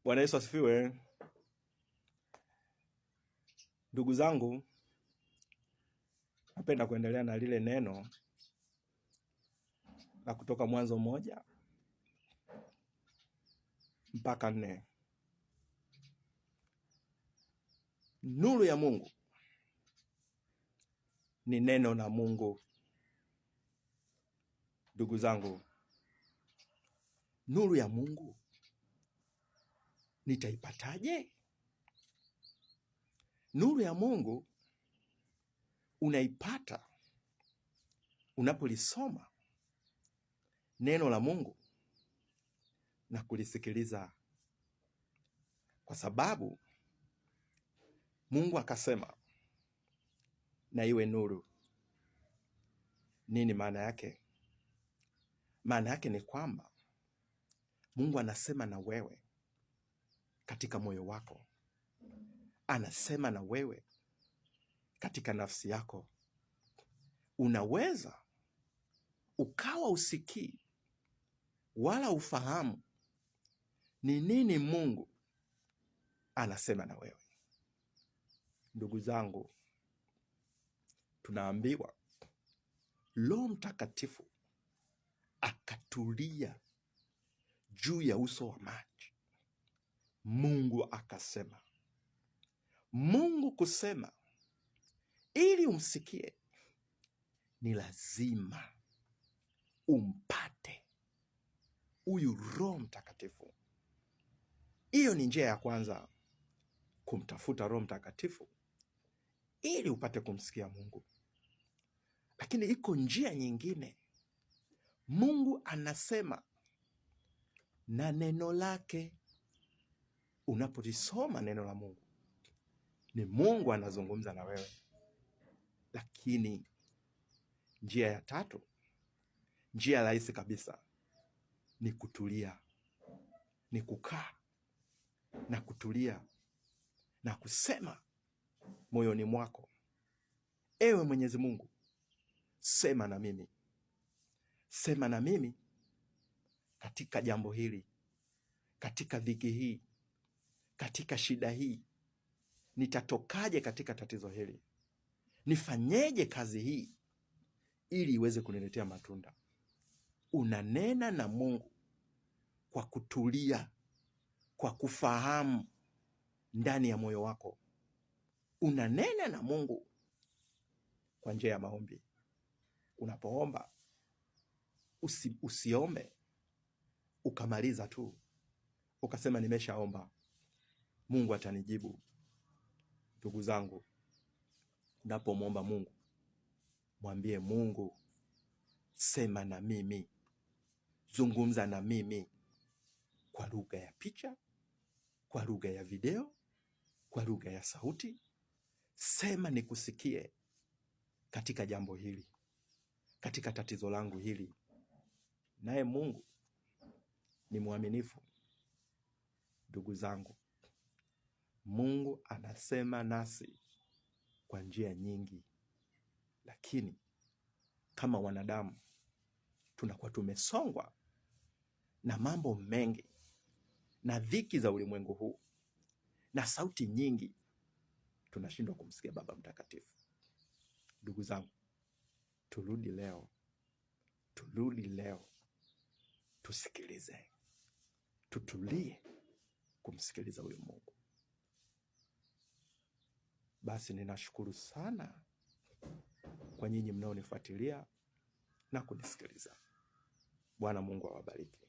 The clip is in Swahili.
Bwana Yesu asifiwe. Ndugu zangu, napenda kuendelea na lile neno la Kutoka Mwanzo 1-4. Nuru ya Mungu ni neno la Mungu. Ndugu zangu, nuru ya Mungu nitaipataje? Nuru ya Mungu unaipata unapolisoma neno la Mungu na kulisikiliza, kwa sababu Mungu akasema na iwe nuru. Nini maana yake? Maana yake ni kwamba Mungu anasema na wewe katika moyo wako, anasema na wewe katika nafsi yako. Unaweza ukawa usikii wala ufahamu ni nini Mungu anasema na wewe. Ndugu zangu, tunaambiwa Roho Mtakatifu akatulia juu ya uso wa maji. Mungu akasema. Mungu kusema ili umsikie ni lazima umpate huyu Roho Mtakatifu. Hiyo ni njia ya kwanza, kumtafuta Roho Mtakatifu ili upate kumsikia Mungu. Lakini iko njia nyingine. Mungu anasema na neno lake. Unapolisoma neno la Mungu, ni Mungu anazungumza na wewe. Lakini njia ya tatu, njia rahisi kabisa, ni kutulia, ni kukaa na kutulia na kusema moyoni mwako, ewe Mwenyezi Mungu, sema na mimi. Sema na mimi katika jambo hili, katika dhiki hii, katika shida hii. Nitatokaje katika tatizo hili? Nifanyeje kazi hii ili iweze kuniletea matunda? Unanena na Mungu kwa kutulia, kwa kufahamu ndani ya moyo wako. Unanena na Mungu kwa njia ya maombi. Unapoomba usiombe ukamaliza tu ukasema nimeshaomba, Mungu atanijibu. Ndugu zangu, unapomwomba Mungu, mwambie Mungu, sema na mimi, zungumza na mimi kwa lugha ya picha, kwa lugha ya video, kwa lugha ya sauti. Sema nikusikie katika jambo hili, katika tatizo langu hili. Naye Mungu ni mwaminifu. Ndugu zangu, Mungu anasema nasi kwa njia nyingi, lakini kama wanadamu tunakuwa tumesongwa na mambo mengi na dhiki za ulimwengu huu na sauti nyingi, tunashindwa kumsikia Baba Mtakatifu. Ndugu zangu, turudi leo, tusikilize, tutulie kumsikiliza huyu Mungu. Basi ninashukuru sana kwa nyinyi mnaonifuatilia na kunisikiliza. Bwana Mungu awabariki.